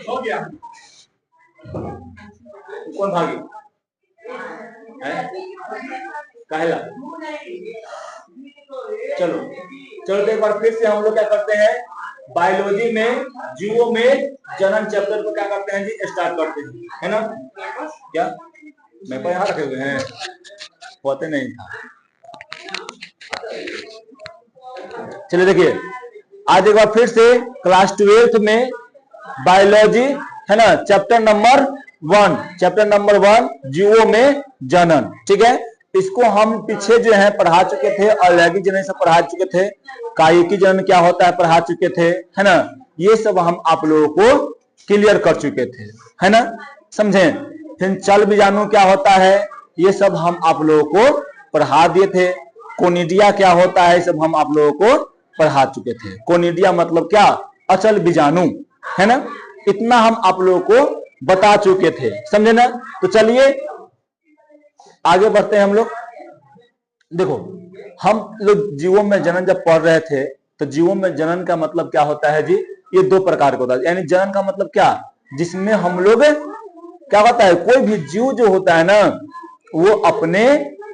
हो गया। कौन भागी कहला? चलो चलो, तो एक बार फिर से हम लोग क्या करते हैं, बायोलॉजी में जीवों में जनन चैप्टर को क्या करते हैं जी, स्टार्ट करते हैं, है ना? क्या मैं पर यहाँ रखे हुए हैं, पता नहीं था। चलिए देखिए, आज एक बार फिर से क्लास 12th में बायोलॉजी, है ना, चैप्टर नंबर 1 जीवों में जनन, ठीक है। इसको हम पीछे जो है पढ़ा चुके थे, अलैंगिक जनन से पढ़ा चुके थे, कायिकी जनन क्या होता है पढ़ा चुके थे, है ना। ये सब हम आप लोगों को क्लियर कर चुके थे, है ना, समझे। फिर चल बीजाणु क्या होता है, ये सब हम आप लोगों को पढ़ा दिए थे। कोनिडिया क्या होता है, सब हम आप लोगों को पढ़ा चुके थे। कोनिडिया मतलब क्या, अचल बीजाणु, है ना। इतना हम आप लोगों को बता चुके थे, समझे ना। तो चलिए आगे बढ़ते हैं हम लोग। देखो, हम लोग जीवों में जनन जब पढ़ रहे थे, तो जीवों में जनन का मतलब क्या होता है जी, ये दो प्रकार का होता है। यानी जनन का मतलब क्या, जिसमें हम लोग क्या होता है, कोई भी जीव जो होता है ना, वो अपने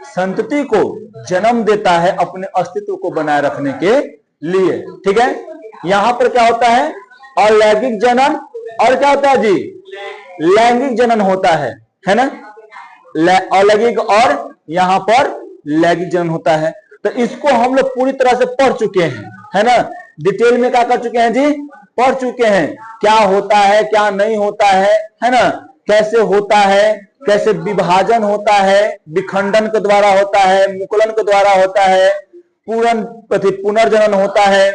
संतति को जन्म देता है अपने अस्तित्व को बनाए रखने के लिए, ठीक है। यहां पर क्या होता है, अलैंगिक जनन, और क्या होता है जी, लैंगिक जनन होता है ना। अलैंगिक और यहां पर लैंगिक जनन होता है। तो इसको हम लोग पूरी तरह से पढ़ चुके हैं, है ना। डिटेल में क्या कर चुके हैं जी, पढ़ चुके हैं, क्या होता है क्या नहीं होता है ना, कैसे होता है, कैसे विभाजन होता है, विखंडन के द्वारा होता है, मुकुलन के द्वारा होता है, पुनर्जनन होता है,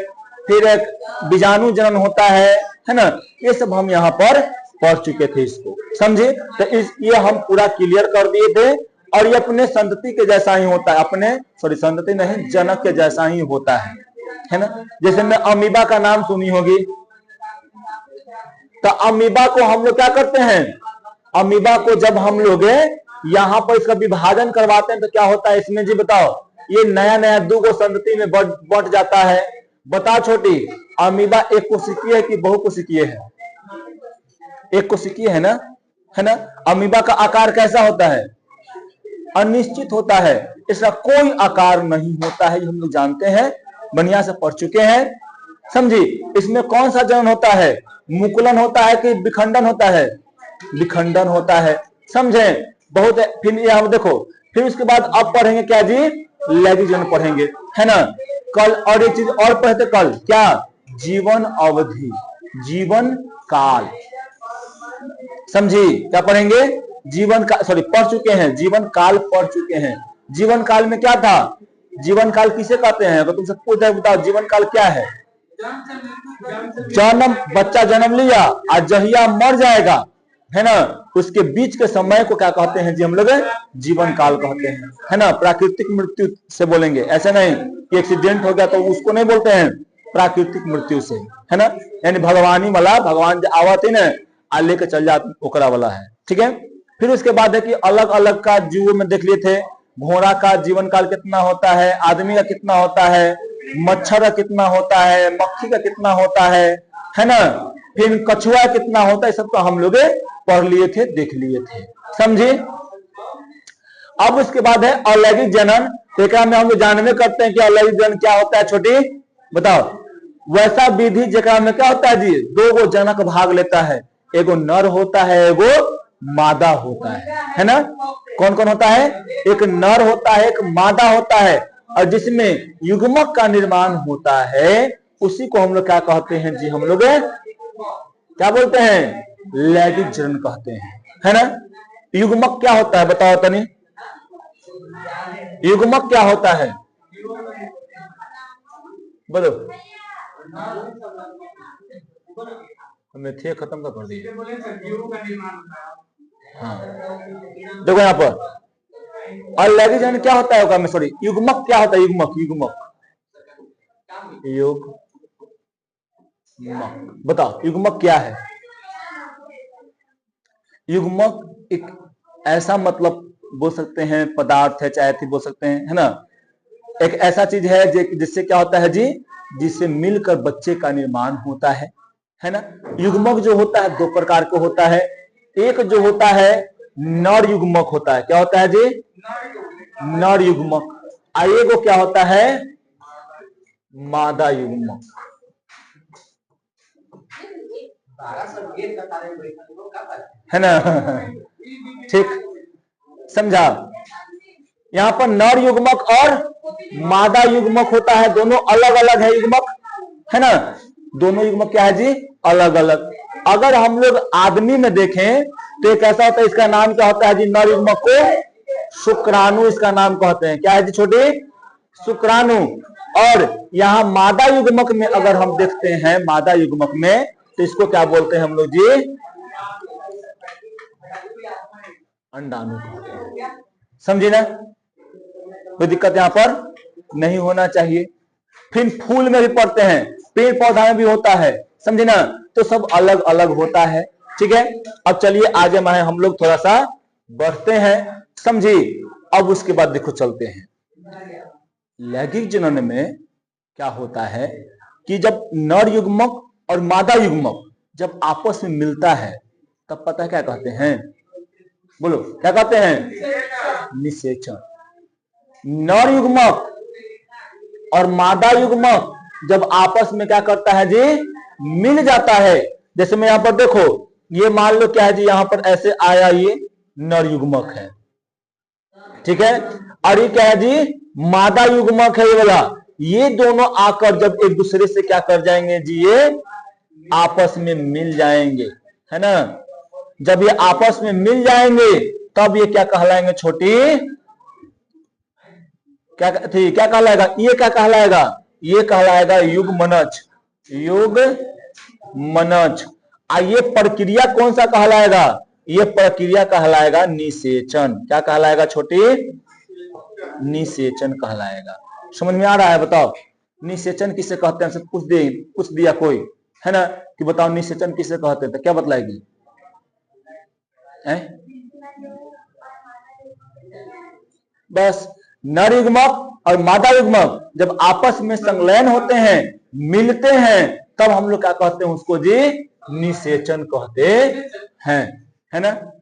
फिर एक बीजाणु जनन होता है ना। ये सब हम यहाँ पर पढ़ चुके थे, इसको समझे। तो ये हम पूरा क्लियर कर दिए थे। और ये अपने संतति के जैसा ही होता है, अपने संतति नहीं, जनक के जैसा ही होता है ना। जैसे मैं अमीबा का नाम सुनी होगी, तो अमीबा को हम लोग क्या करते हैं, अमीबा को जब हम लोग यहाँ पर इसका विभाजन करवाते हैं तो क्या होता है इसमें जी, बताओ। ये नया नया दूगो संतति में बंट जाता है। बता छोटी, अमीबा एक कोशिकीय है कि बहुकोशिकीय है? एक कोशिकीय है ना। अमीबा का आकार कैसा होता है, अनिश्चित होता है, इसका कोई आकार नहीं होता है, हम लोग जानते हैं, बढ़िया से पढ़ चुके हैं, समझी। इसमें कौन सा जनन होता है, मुकुलन होता है कि विखंडन होता है? विखंडन होता है, समझे। बहुत है। फिर ये हम देखो, फिर उसके बाद अब पढ़ेंगे क्या जी, लैंगिक जनन पढ़ेंगे, है ना। कल और एक चीज और पढ़ते, कल क्या, जीवन अवधि, जीवन काल, समझी। क्या पढ़ेंगे, जीवन का, सॉरी पढ़ चुके हैं, जीवन काल पढ़ चुके हैं। जीवन काल में क्या था, जीवन काल किसे कहते हैं, अगर तुमसे पूछे बताओ जीवन काल क्या है? जन्म, बच्चा जन्म लिया और जहिया मर जाएगा, है ना, उसके बीच के समय को क्या कहते हैं जी, हम लोग जीवन काल कहते हैं, है ना। प्राकृतिक मृत्यु से बोलेंगे, ऐसे नहीं कि एक्सीडेंट हो गया तो उसको नहीं बोलते हैं, प्राकृतिक मृत्यु से, है ना। यानी भगवानी वाला, भगवान जो आवत है ना आ लेकर चल जाते ओकरा वाला है, ठीक है। फिर उसके बाद है कि अलग अलग का जीवों में देख लिए थे, घोड़ा का जीवन काल कितना होता है, आदमी का कितना होता है, मच्छर का कितना होता है, मक्खी का कितना होता है ना। फिर कछुआ कितना होता है, सब तो हम लोग पढ़ लिए थे, देख लिए थे, समझे। अब उसके बाद है अलैंगिक जनन। एक में हम लोग जानवे करते हैं कि अलैंगिक जनन क्या होता है, छोटी बताओ। वैसा विधि जेकरा में क्या होता है जी, दो गो जनक भाग लेता है, एगो नर होता है, एगो मादा होता है ना। कौन कौन होता है, एक नर होता है, एक मादा होता है, और जिसमें युग्मक का निर्माण होता है उसी को हम लोग क्या कहते हैं जी, हम लोग क्या बोलते हैं, लैंगिक जनन कहते हैं, है ना। युग्मक क्या होता है बताओ तनी, युग्मक क्या होता है बोलो। हमने थे खत्म का कर दिया। हाँ देखो यहाँ पर अलैंगिक जनन क्या होता है, में सॉरी युग्मक क्या होता है, युग्मक, युग्मक, युग्मक बताओ, युग्मक क्या है। युग्मक एक ऐसा मतलब बोल सकते हैं, पदार्थ है, चाहे थी बोल सकते हैं, है ना। एक ऐसा चीज है जिससे क्या होता है जी, जिससे मिलकर बच्चे का निर्माण होता है, है ना। युग्मक जो होता है दो प्रकार का होता है, एक जो होता है नर युग्मक होता है, क्या होता है जी, नर युग्मक, आइए वो क्या होता है, मादा युग्मक, है ना। ठीक, समझा। यहां पर नर युग्मक और मादा युग्मक होता है, दोनों अलग अलग है युग्मक, है ना। दोनों युग्मक क्या है जी, अलग अलग। अगर हम लोग आदमी में देखें तो एक ऐसा होता है, इसका नाम क्या होता है जी, नर युग्मक को शुक्राणु इसका नाम कहते हैं, क्या है जी छोटे, शुक्राणु। और यहाँ मादा युग्मक में अगर हम देखते हैं, मादा युग्मक में तो इसको क्या बोलते हैं हम लोग जी, अंडाणु कहते हैं। समझे ना, कोई दिक्कत यहां पर नहीं होना चाहिए। फिर फूल में भी पढ़ते हैं, पेड़ पौधा में भी होता है, समझे ना, तो सब अलग अलग होता है। ठीक है, अब चलिए आगे में हम लोग थोड़ा सा बढ़ते हैं, समझे। अब उसके बाद देखो चलते हैं, लैंगिक जनन में क्या होता है कि जब नर युग्मक और मादा युग्मक जब आपस में मिलता है तब पता है क्या कहते हैं, बोलो क्या कहते हैं, निषेचन। नर युग्मक और मादा युग्मक जब आपस में क्या करता है जी, मिल जाता है। जैसे मैं यहां पर देखो, ये मान लो क्या है जी, यहां पर ऐसे आया, ये नर युग्मक है, ठीक है, और ये क्या है जी, मादा युग्मक है ये वाला। ये दोनों आकर जब एक दूसरे से क्या कर जाएंगे जी, ये आपस में मिल जाएंगे, है ना। जब ये आपस में मिल जाएंगे तब ये क्या कहलाएंगे छोटी, क्या थी, क्या कहलाएगा, ये क्या कहलाएगा, ये कहलाएगा युग्मनज, युग्मनज। ये प्रक्रिया कौन सा कहलाएगा, ये प्रक्रिया कहलाएगा निषेचन। क्या कहलाएगा छोटी, निषेचन कहलाएगा। समझ में आ रहा है, बताओ निषेचन किसे कहते हैं, पूछ दिया कोई, है ना, कि बताओ निषेचन किसे कहते हैं, तो क्या बतलाएगी, बस नर युग्मक और मादा युग्मक जब आपस में संलयन होते हैं, मिलते हैं, तब हम लोग क्या कहते हैं उसको जी, निषेचन कहते हैं, है ना,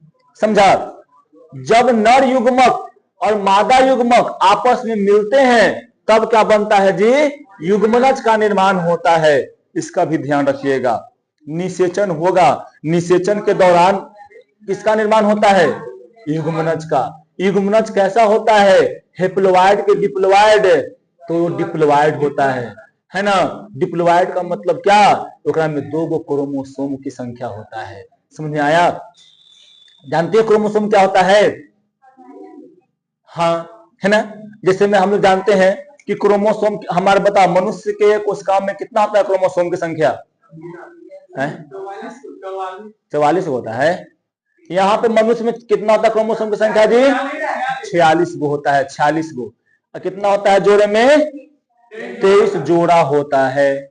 समझा। जब नर युग्मक और मादा युग्मक आपस में मिलते हैं तब क्या बनता है जी, युग्मनज का निर्माण होता है। इसका भी ध्यान रखिएगा, निषेचन होगा, निषेचन के दौरान किसका निर्माण होता है, युग्मनज का। युग्मनज कैसा होता है, हेप्लोइड के डिप्लोइड, तो डिप्लोइड होता है ना। डिप्लोइड का मतलब क्या, ओकरा में 2 गो क्रोमोसोम की संख्या होता है। समझ में आया, जानते हैं क्रोमोसोम क्या होता है, हाँ, है ना। जैसे में हम लोग जानते हैं कि क्रोमोसोम हमारे, बता मनुष्य के कोशिका में कितना होता है क्रोमोसोम की संख्या है, 44 होता है। यहाँ पे मनुष्य में कितना होता है क्रोमोसोम की संख्या जी, 46 गो होता है, 46 गो। और कितना होता है जोड़े में, 23 जोड़ा होता है,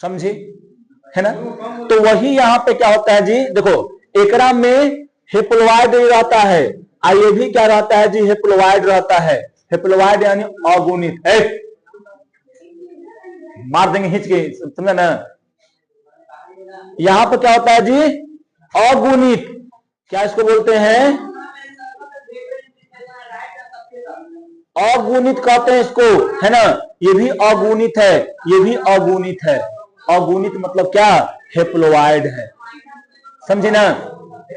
समझी, है ना। तो वही यहाँ पे क्या होता है जी, देखो एकरा में हेप्लोइड रहता है, ये भी क्या रहता है जी, हेप्लोइड रहता है। हेप्लोइड यानी अगुणित, मार देंगे हिच के, समझा ना। यहां पर क्या होता है जी, अगुणित, क्या इसको बोलते हैं, अगुणित कहते हैं इसको, है ना। ये भी अगुणित है, ये भी अगुणित है। अगुणित मतलब क्या, हेप्लोइड है, समझे ना।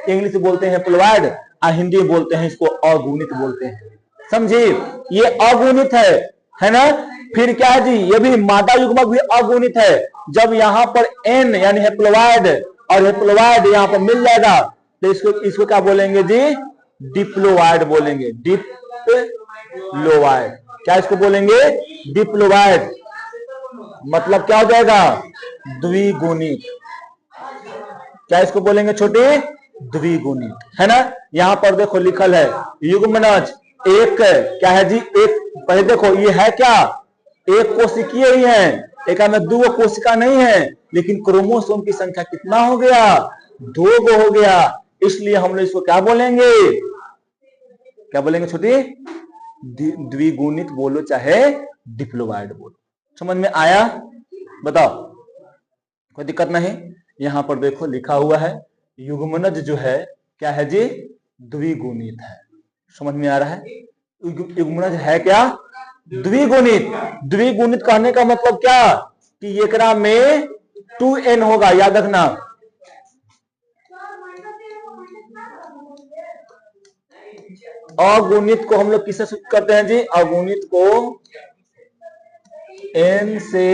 इंग्लिश बोलते हैं हेप्लोइड, हिंदी बोलते हैं इसको अगुणित बोलते हैं, समझे। ये अगुणित है ना। फिर क्या है जी, ये भी मादा युग्मक भी अगुणित है। जब यहाँ पर एन यानी हेप्लोइड और हेप्लोइड यहाँ पर मिल जाएगा तो इसको क्या बोलेंगे जी, डिप्लोइड बोलेंगे, डिप्लोइड। क्या इसको बोलेंगे, डिप्लोइड। मतलब क्या हो जाएगा, द्विगुणित। क्या इसको बोलेंगे छोटे, द्विगुणित, है ना। यहां पर देखो लिखल है युग्मनज एक, क्या है जी, एक, पहले देखो ये है क्या, एक कोशिकीय ही है, एक में 2 कोशिका नहीं है, लेकिन क्रोमोसोम की संख्या कितना हो गया, 2 गो हो गया। इसलिए हम लोग इसको क्या बोलेंगे, क्या बोलेंगे छोटी, द्विगुणित बोलो चाहे डिप्लोइड बोलो। समझ में आया, बताओ कोई दिक्कत नहीं। यहां पर देखो लिखा हुआ है युग्मनज जो है क्या है जी, द्विगुणित है। समझ में आ रहा है? युग्मनज है क्या, द्विगुणित। द्विगुणित कहने का मतलब क्या कि एकरा में 2n होगा, याद रखना। अगुणित को हम लोग किससे सूचित करते हैं जी, अगुणित को n से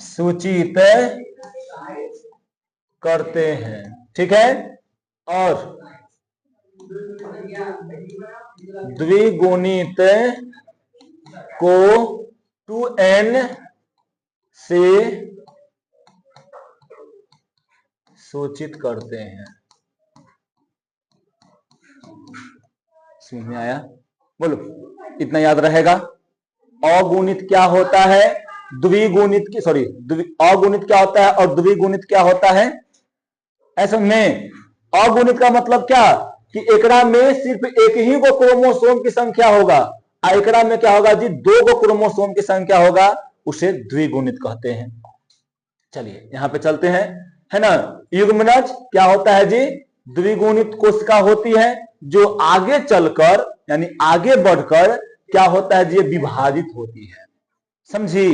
सूचित करते हैं, ठीक है। और द्विगुणित को 2n से सूचित करते हैं। समझ में आया? बोलो, इतना याद रहेगा। अगुणित क्या होता है, द्विगुणित की सॉरी अगुणित क्या होता है और द्विगुणित क्या होता है। ऐसा में अगुणित का मतलब क्या कि एकरा में सिर्फ एक ही गो क्रोमोसोम की संख्या होगा, एकरा में क्या होगा जी, 2 गो क्रोमोसोम की संख्या होगा, उसे द्विगुणित कहते हैं। चलिए यहां पे चलते हैं, है ना। युग्मनज क्या होता है जी, द्विगुणित कोशिका होती है जो आगे चलकर यानी आगे बढ़कर क्या होता है जी, विभाजित होती है। समझी?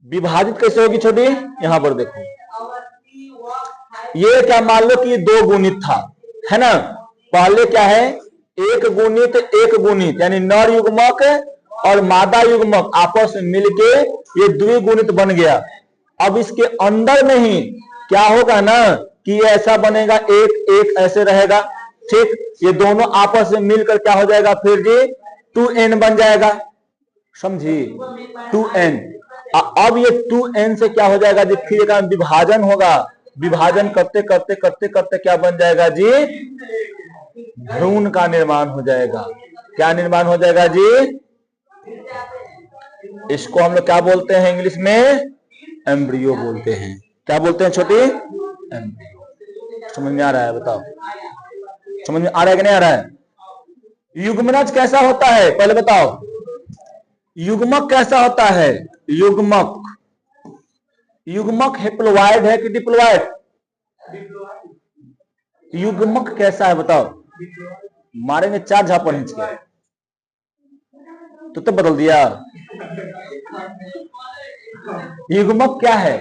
विभाजित कैसे होगी छोटी, यहां पर देखो, ये क्या मान लो कि 2 गुणित था, है ना। पहले क्या है, एक गुणित यानी नर युग्मक और मादा युग्मक आपस में मिलके ये द्विगुणित बन गया। अब इसके अंदर में ही क्या होगा ना कि ऐसा बनेगा, एक एक ऐसे रहेगा, ठीक। ये दोनों आपस में मिलकर क्या हो जाएगा फिर जी, 2n बन जाएगा। समझी? 2n। अब ये 2n से क्या हो जाएगा जी, फिर का विभाजन होगा, विभाजन करते करते करते करते क्या बन जाएगा जी, भ्रूण का निर्माण हो जाएगा। क्या निर्माण हो जाएगा जी, इसको हम लोग क्या बोलते हैं इंग्लिश में, एम्ब्रियो बोलते हैं। क्या बोलते हैं छोटी, एम्ब्रियो। समझ में आ रहा है? बताओ, समझ में आ रहा है कि नहीं आ रहा है? युग्मनज कैसा होता है पहले बताओ, युग्मक कैसा होता है, युग्मक हेप्लोइड है कि डिप्लोइड, युग्मक कैसा है बताओ। मारेंगे 4 झापड़ हिंच के, तो बदल दिया। युग्मक क्या है,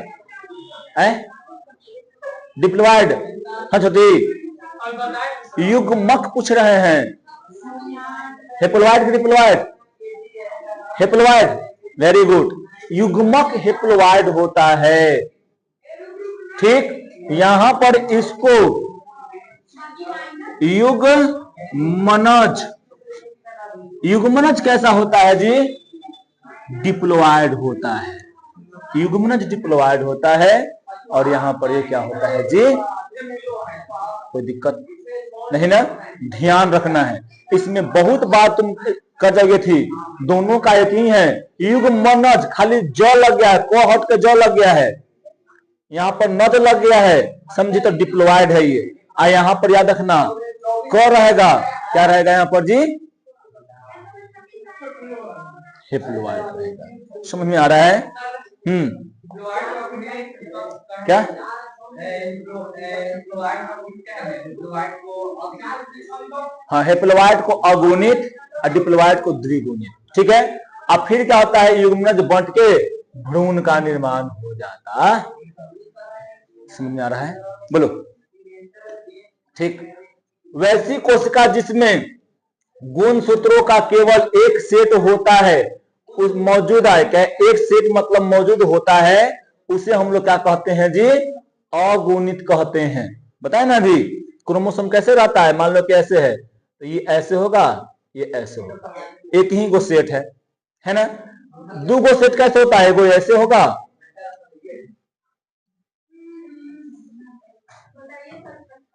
डिप्लोइड। हाँ छोटी, युग्मक पूछ रहे हैं, हेप्लोइड की डिप्लोइड, हेप्लोइड। वेरी गुड, युग्मक हेप्लोइड होता है, ठीक। यहां पर इसको युग्मनज, युग्मनज कैसा होता है जी, डिप्लोइड होता है। युग्मनज डिप्लोइड होता है। और यहां पर ये क्या होता है जी, कोई दिक्कत नहीं ना, ध्यान रखना है। इसमें बहुत बार तुम कर जाओगे थी, दोनों का एक ही है। युग्मनज खाली ज लग गया है, को हट के ज लग गया है, यहां पर नद लग गया है, समझी तो डिप्लोइड है ये। यहां पर याद रखना क रहेगा, क्या रहेगा यहां पर जी, हेप्लोइड रहेगा। समझ में आ रहा है? क्या, हाँ, हेप्लोइड को अगुणित और डिप्लोइड को द्विगुणित, ठीक है। अब फिर क्या होता है, युग्मनज बंट के भ्रूण का निर्माण हो जाता। समझ में आ रहा है? बोलो, ठीक। वैसी कोशिका जिसमें गुणसूत्रों का केवल एक सेट होता है, उस मौजूद है, क्या एक सेट मतलब मौजूद होता है, उसे हम लोग क्या कहते हैं जी, अगुणित कहते हैं। बताए ना जी, क्रोमोसोम कैसे रहता है, मान लो कि ऐसे है तो ये ऐसे होगा, ये ऐसे होगा, एक ही गो सेट है ना। 2 गो सेट कैसे होता है, वो ऐसे होगा,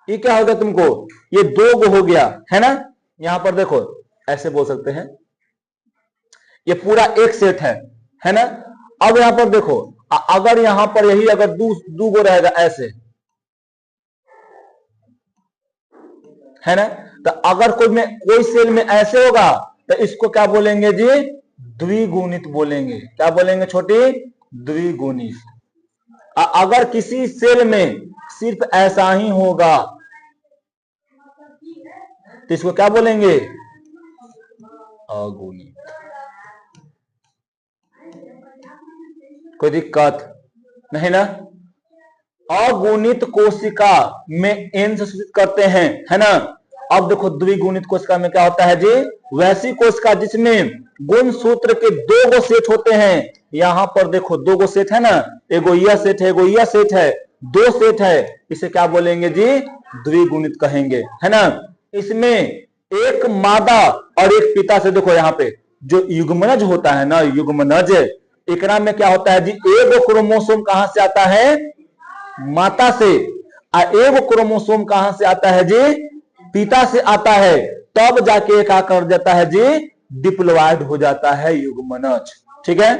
ये क्या होगा तुमको, ये 2 गो हो गया, है ना। यहां पर देखो ऐसे बोल सकते हैं, ये पूरा एक सेट है ना। अब यहां पर देखो, अगर यहां पर यही अगर 2 गो रहेगा ऐसे, है ना, तो अगर कोई सेल में ऐसे होगा तो इसको क्या बोलेंगे जी, द्विगुणित बोलेंगे। क्या बोलेंगे छोटी? द्विगुणित। अगर किसी सेल में सिर्फ ऐसा ही होगा तो इसको क्या बोलेंगे? अगुणित। कोई दिक्कत नहीं ना? अगुणित कोशिका में n से सूचित करते हैं, है ना। अब देखो द्विगुणित कोशिका में क्या होता है जी? वैसी कोशिका जिसमें गुण सूत्र के 2 गो सेट होते हैं। यहां पर देखो 2 गो सेट है ना, एगो यह सेट है, एगो यह सेट है, 2 सेट है, इसे क्या बोलेंगे जी? द्विगुणित कहेंगे, है ना। इसमें एक मादा और एक पिता से, देखो यहाँ पे जो युग्मनज होता है ना, युग्मनज, एकरा में क्या होता है जी? एगो क्रोमोसोम कहां से आता है? माता से। एगो क्रोमोसोम कहां से आता है जी? पिता से आता है। तब जाके क्या कर देता है जी? डिप्लॉयड हो जाता है युग्मनज। ठीक है,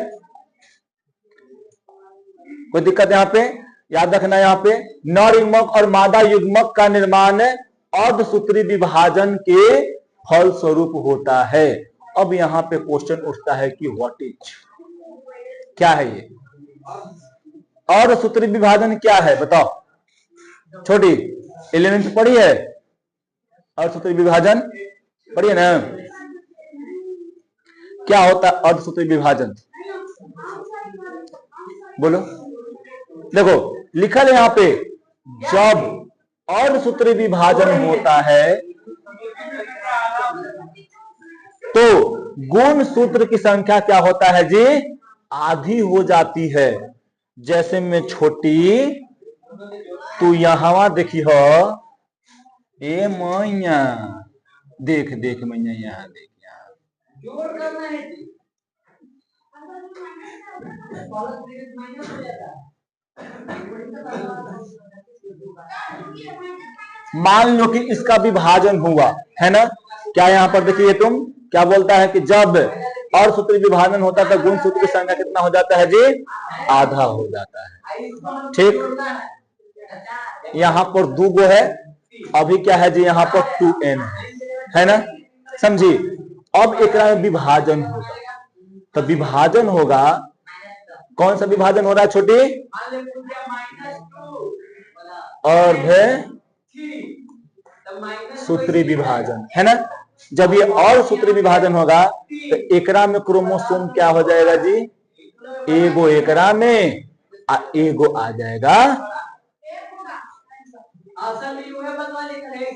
कोई दिक्कत यहां पे? याद रखना यहां पे नर युग्मक और मादा युग्मक का निर्माण अर्धसूत्री विभाजन के फल स्वरूप होता है। अब यहां पे क्वेश्चन उठता है कि व्हाट इज, क्या है ये अर्धसूत्री विभाजन? क्या है बताओ छोटी? 11th पढ़ी है अर्धसूत्री विभाजन? पढ़िए ना। क्या होता है अर्धसूत्री विभाजन? बोलो। देखो लिखा है यहां पे, जब अर्धसूत्री विभाजन होता है तो गुण सूत्र की संख्या क्या होता है जी? आधी हो जाती है। जैसे में छोटी तू यहां देखी हो, ए मैया देख देख मैया, यहाँ देख, मान लो कि इसका विभाजन हुआ, है ना। क्या यहां पर देखिए तुम, क्या बोलता है कि जब अर्धसूत्री विभाजन होता है तो गुण सूत्र की संख्या कितना हो जाता है जी? आधा हो जाता है। ठीक, यहां पर 2 गो है, अभी क्या है जी? यहां पर 2n है ना, समझी। अब एक विभाजन होगा, तो विभाजन होगा, कौन सा विभाजन हो रहा है छोटी? अर्ध सूत्री विभाजन, है ना। जब ये और सूत्री विभाजन होगा तो एकरा में क्रोमोसोम क्या हो जाएगा जी? एगो एकरा में, एगो आ जाएगा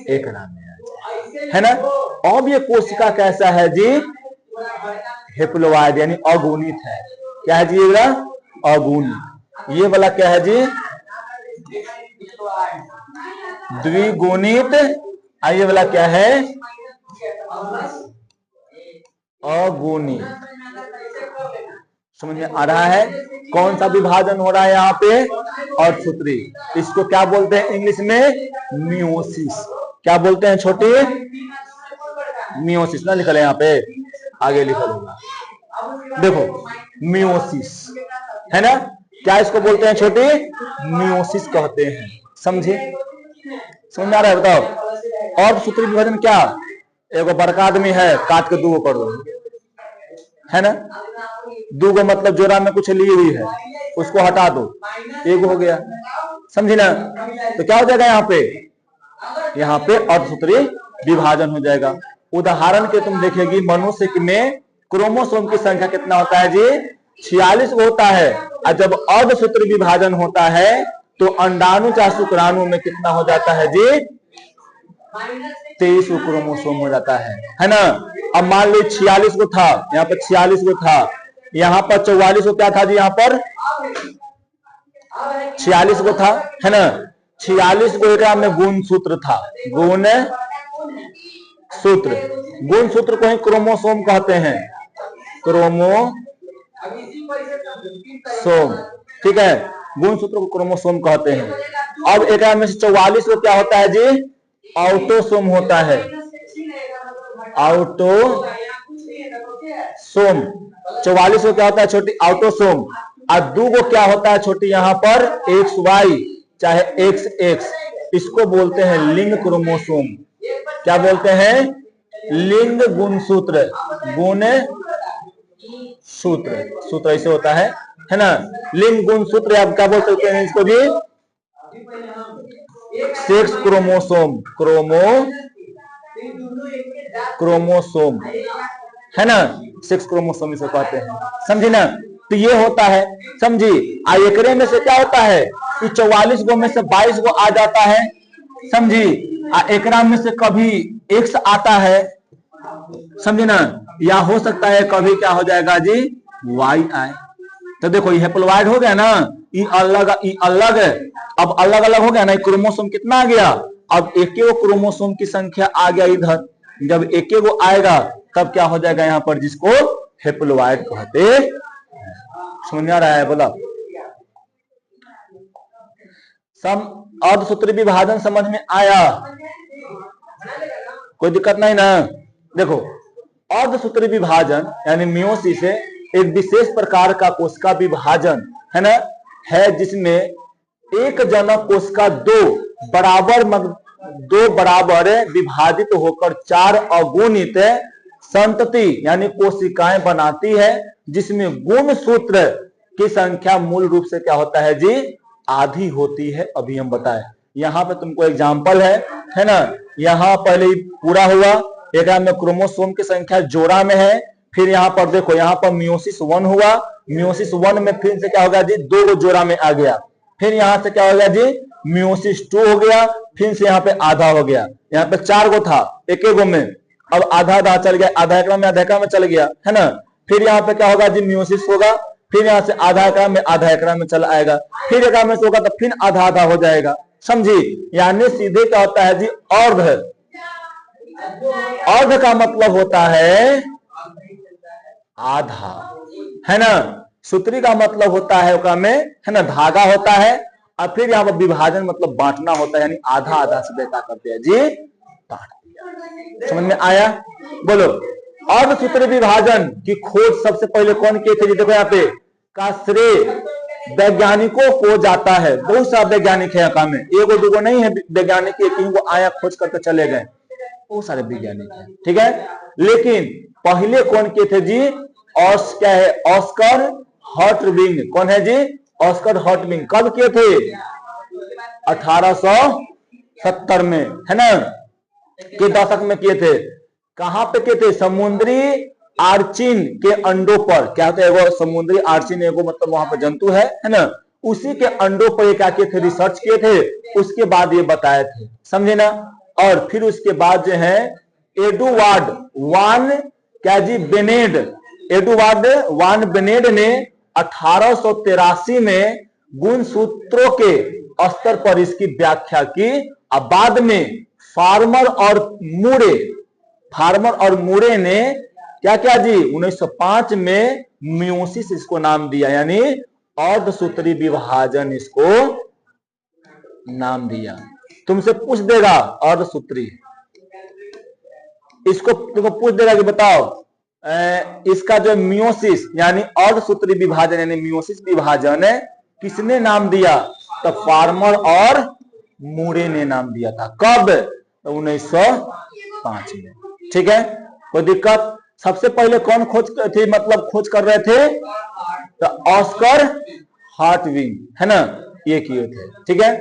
एकरा में, है ना। अब ये कोशिका कैसा है जी? हेप्लोइड यानी अगुणित है। क्या है जी? ये अगुणित। ये वाला क्या है जी? द्विगुणित। ये वाला क्या है? अगुणित। समझ में आ रहा है? कौन सा विभाजन हो रहा है यहाँ पे? अर्धसूत्री। इसको क्या बोलते हैं इंग्लिश में? मियोसिस। क्या बोलते हैं छोटे? मियोसिस ना लिखा है यहाँ पे, आगे लिखा होगा, देखो मियोसिस, है ना। क्या इसको बोलते हैं छोटे? मियोसिस कहते हैं। समझे? समझ में आ रहा है? बताओ अर्धसूत्री विभाजन क्या? एगो बड़का आदमी है, काट के 2 गो कर दो, है ना। 2 गो मतलब जोड़ा में कुछ ली हुई है, उसको हटा दो, 1 हो गया। समझी ना? तो क्या हो जाएगा यहाँ पे? यहाँ पे अर्धसूत्री विभाजन हो जाएगा। उदाहरण के तुम देखेगी, मनुष्य में क्रोमोसोम की संख्या कितना होता है जी? 46 होता है। और जब अर्धसूत्री विभाजन होता है तो अंडाणु चाहे शुक्राणु में कितना हो जाता है जी? 23 क्रोमोसोम हो जाता है ना। अब मान लो 46 को था, यहाँ पर 46 को था, यहाँ पर 44 को क्या था जी? यहाँ पर 46 को था, है ना। 46 को एक में गुण सूत्र था, गुण सूत्र। गुण सूत्र को ही क्रोमोसोम कहते हैं, क्रोमोसोम। ठीक है, गुण सूत्र को क्रोमोसोम कहते हैं। अब एक में से 44 को क्या होता है जी? ऑटोसोम होता है, ऑटोसोम। 44 को क्या होता है छोटी? ऑटोसोम। और 2 को क्या होता है छोटी? यहाँ पर XY चाहे XX, इसको बोलते हैं लिंग क्रोमोसोम। क्या बोलते हैं? लिंग गुणसूत्र, गुण सूत्र, सूत्र ऐसे होता है ना। लिंग गुण सूत्र आप क्या बोल सकते हैं इसको जी, सेक्स क्रोमोसोम, क्रोमोसोम है ना, सेक्स क्रोमोसोम इसे कहते हैं, समझे ना। तो ये होता है, समझी। एकरे में से क्या होता है कि 44 गो में से 22 गो आ जाता है, समझी। एकरा में से कभी एक्स आता है, समझे ना, या हो सकता है कभी क्या हो जाएगा जी, वाई आए। तो देखो ये हेप्लोइड हो गया ना, ये अलग है। अब अलग अलग हो गया ना, क्रोमोसोम कितना आ गया, अब एक क्रोमोसोम की संख्या आ गया इधर। जब एक आएगा तब क्या हो जाएगा यहाँ पर, जिसको हेप्लोइड कहते। समझ में आ रहा है, बोला। अर्धसूत्री विभाजन समझ में आया, कोई दिक्कत नहीं ना। देखो अर्धसूत्री विभाजन यानी मियोसिस है एक विशेष प्रकार का कोशिका विभाजन है ना, है जिसमें एक जनक कोशिका दो बराबर विभाजित होकर 4 अगुणित संतति यानी कोशिकाएं बनाती है, जिसमें गुणसूत्र की संख्या मूल रूप से क्या होता है जी, आधी होती है। अभी हम बताए, यहाँ पे तुमको एग्जाम्पल है ना। यहाँ पहले पूरा हुआ, एक में क्रोमोसोम की संख्या जोड़ा में है, फिर यहाँ पर देखो यहाँ पर मियोसिस 1 हुआ, मियोसिस 1 में फिर से क्या होगा जी, 2 जोड़ा में आ गया। फिर यहाँ से क्या हो गया जी, मियोसिस 2 हो गया, फिर से यहाँ पे आधा हो गया। यहाँ पे 4 गो था एक गो में, अब आधा आधा चल गया, आधा एकड़ा में चल गया है ना। फिर यहाँ पे क्या होगा जी, मियोसिस होगा, फिर यहाँ से आधा एकड़ा में चल आएगा, फिर एकड़ा में से होगा तो फिर आधा आधा हो जाएगा, समझी। यानी सीधे क्या होता है जी, अर्ध का मतलब होता है आधा, है ना। सूत्री का मतलब होता है में है ना, धागा होता है, और फिर यहाँ पर विभाजन मतलब बांटना होता है, यानी आधा आधा से क्या करते हैं जी, बांट दिया। समझ में आया, बोलो। अर्धसूत्री विभाजन की खोज सबसे पहले कौन किए थे जी, देखो यहाँ पे का श्रेय वैज्ञानिकों को जाता है। बहुत सारे वैज्ञानिक है यहाँ में, एगो दूगो नहीं है वैज्ञानिक, एक को आया खोज करके चले गए, बहुत सारे वैज्ञानिक हैं, ठीक है। लेकिन पहले कौन किए थे जी, क्या है, ऑस्कर हर्टविग। कौन है जी, ऑस्कर हर्टविग। कब किए थे, 1870 में, है ना, के दशक में किए थे। कहां पे किए थे, समुद्री आर्चिन के अंडों पर। क्या होता है वो समुद्री आर्चिन, एगो मतलब वहां पर जंतु है ना, उसी के अंडों पर ये क्या किए थे, रिसर्च किए थे, उसके बाद ये बताए थे, समझे ना। और फिर उसके बाद जो है एडुवार्ड वान क्या जी बेनेड, एडुवार्ड वान बेनेड ने 1883 में गुणसूत्रों के स्तर पर इसकी व्याख्या की। अब बाद में फार्मर और मूरे ने क्या क्या जी, 1905 में मियोसिस इसको नाम दिया, यानी अर्धसूत्री विभाजन इसको नाम दिया। तुमसे पूछ देगा अर्धसूत्री, इसको तुमको पूछ देगा कि बताओ इसका जो मियोसिस यानी अर्धसूत्री विभाजन यानी मियोसिस विभाजन है किसने नाम दिया, तो फार्मर और मूरे ने नाम दिया था। कब, 1905 में, ठीक है, कोई दिक्कत। सबसे पहले कौन खोज थे, मतलब खोज कर रहे थे, तो ऑस्कर हर्टविग, है ना, ये किए थे, ठीक है।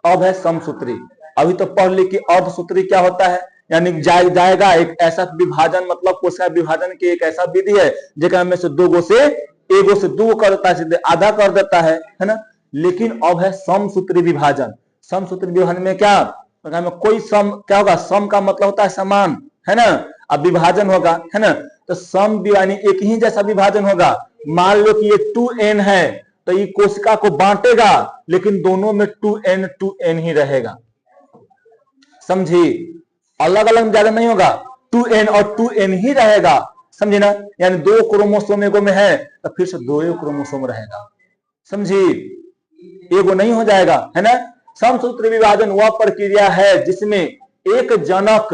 अब है समसूत्री। अभी तो पढ़ ली कि अर्धसूत्री क्या होता है, यानी जाएगा एक ऐसा विभाजन, मतलब कोशिका विभाजन की एक ऐसा विधि है जेकर में से दो गो से एगो से दो कर देता है, सीधे आधा कर देता है ना। लेकिन अब है समसूत्री विभाजन। समसूत्री विभाजन में क्या में कोई सम क्या होगा, सम का मतलब होता है समान, है ना। अब विभाजन होगा, है ना, तो सम यानी एक ही जैसा विभाजन होगा। मान लो कि ये 2n है, तो ये कोशिका को बांटेगा, लेकिन दोनों में 2n ही रहेगा, समझी। अलग अलग ज्यादा नहीं होगा, 2n और 2n ही रहेगा, समझे ना। यानी 2 क्रोमोसोम एगो में है तो फिर से 2 क्रोमोसोम रहेगा, समझी, एगो नहीं हो जाएगा, है ना। समसूत्री विभाजन वह प्रक्रिया है जिसमें एक जनक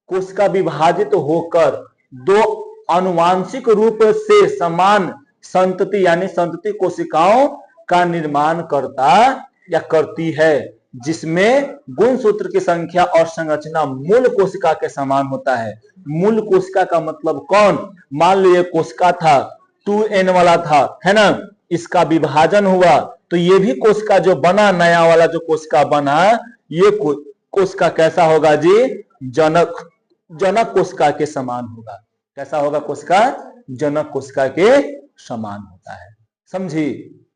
कोशिका विभाजित होकर 2 आनुवांशिक रूप से समान संतति यानी संतति कोशिकाओं का निर्माण करता या करती है, जिसमें गुणसूत्र की संख्या और संरचना मूल कोशिका के समान होता है। मूल कोशिका का मतलब कौन, मान लो ये कोशिका था, 2n वाला था, है ना, इसका विभाजन हुआ तो ये भी कोशिका जो बना, नया वाला जो कोशिका बना, ये कोशिका कैसा होगा जी? जनक कोशिका के समान होगा। कैसा होगा कोशिका? जनक कोशिका के समान होता है। समझी?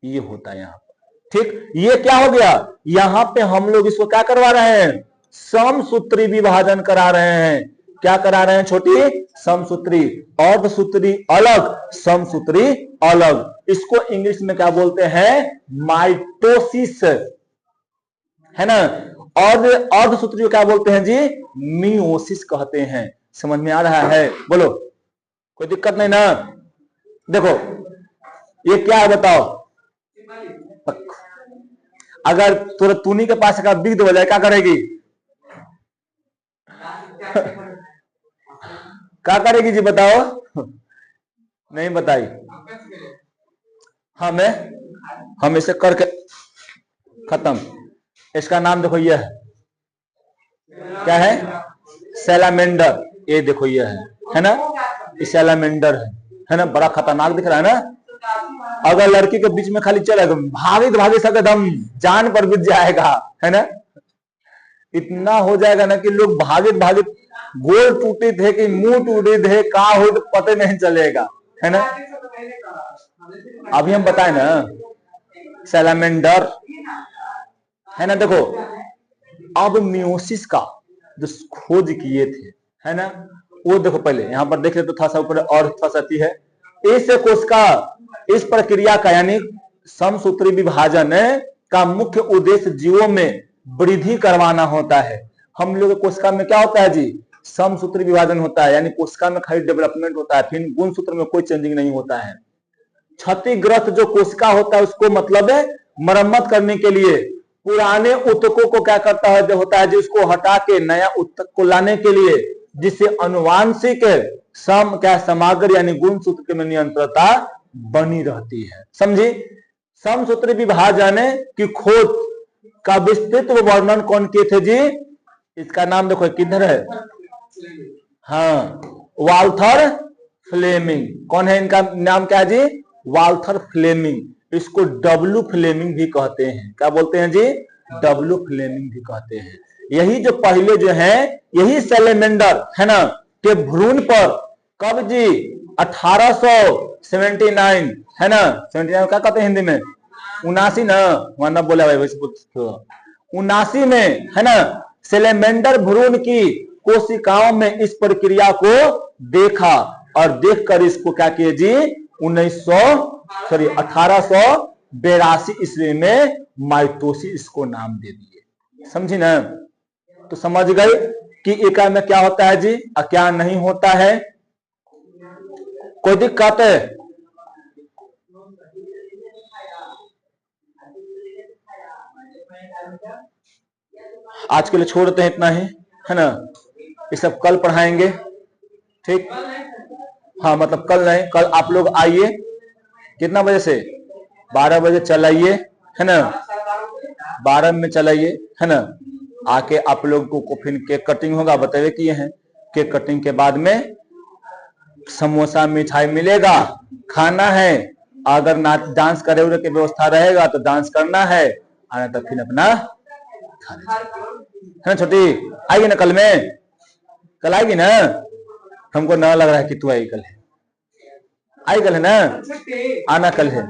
ये होता है यहाँ पर। ठीक, ये क्या हो गया? यहाँ पे हम लोग इसको क्या करवा रहे हैं? समसूत्री विभाजन करा रहे हैं। क्या करा रहे हैं छोटी? समसूत्री। अर्धसूत्री अलग, समसूत्री अलग। इसको इंग्लिश में क्या बोलते हैं? माइटोसिस, है ना। और अर्धसूत्री को क्या बोलते हैं जी? मियोसिस कहते हैं। समझ में आ रहा है? बोलो, कोई दिक्कत नहीं ना? देखो ये क्या है बताओ? अगर तुरंत तूनी के पास का बिग हो जाए क्या करेगी? क्या करेगी जी बताओ? नहीं बताई। हम इसे करके खत्म। इसका नाम देखो, यह है, क्या है? सैलामेंडर। ये देखो ये है ना, ये सैलामेंडर है ना। बड़ा खतरनाक दिख रहा है ना। अगर लड़की के बीच में खाली चलेगा, भागे सब एकदम जान पर बीत जाएगा, है ना। इतना हो जाएगा ना कि लोग भागे गोल टूटे थे कि मुंह टूटे थे, का हो तो पता नहीं चलेगा, है ना। अभी हम बताए ना सैलामेंडर, है ना। देखो अब मियोसिस का जो खोज किए थे, है ना, वो देखो पहले यहां पर देख ले तो था सा ऊपर और था सती है। इस कोशिका, इस प्रक्रिया का यानी समसूत्री विभाजन का मुख्य उद्देश्य जीवों में वृद्धि करवाना होता है। हम लोग कोशिका में क्या होता है जी? समसूत्री विभाजन होता है, यानी कोशिका में खाली डेवलपमेंट होता है, फिर गुणसूत्र में कोई चेंजिंग नहीं होता है। क्षतिग्रस्त जो कोशिका होता है उसको मतलब है मरम्मत करने के लिए पुराने ऊतकों को क्या करता है, जो होता है जी, उसको हटा के नया ऊतक को लाने के लिए, जिससे अनुवांशिक समाग्र यानी गुणसूत्र में नियंत्रता बनी रहती है। समझी? समसूत्री विभाजन की खोज का विस्तृत वर्णन कौन किए थे जी? इसका नाम देखो किधर है? हाँ, वाल्थर फ्लेमिंग। कौन है? इनका नाम क्या है जी? Walther Flemming. इसको डब्ल्यू फ्लेमिंग भी कहते हैं। क्या बोलते हैं जी? डब्ल्यू फ्लेमिंग भी कहते हैं। यही जो पहले जो है, यही सैलामेंडर है ना के भ्रूण पर कब जी? 1879, है ना। 79 क्या कहते हैं हिंदी में? 79 ना, वरना बोला भाई वैसे 79 में, है ना, सैलामेंडर भ्रूण की कोशिकाओं में इस प्रक्रिया को देखा और देखकर इसको क्या किए जी? 1882 ईस्वी में माइटोसिस इसको नाम दे दिए। समझी ना? तो समझ गए कि एका में क्या होता है जी और क्या नहीं होता है। कोई दिक्कत है? आज के लिए छोड़ते हैं इतना ही, है ना। ये सब कल पढ़ाएंगे, ठीक। हाँ मतलब कल नहीं, कल आप लोग आइए कितना बजे से? 12 बजे चलाइए, है ना। 12 में चलाइए, है ना। आके आप लोग को फिर केक कटिंग होगा, बताइए किए हैं। केक कटिंग के बाद में समोसा मिठाई मिलेगा, खाना है। अगर नाच डांस करे हुए की व्यवस्था रहेगा तो डांस करना है, आना तो फिर अपना खाना है ना। छोटी आएगी ना कल में? कल आएगी ना? हमको ना लग रहा है कि तू आई कल है। आई कल है ना? आना कल है।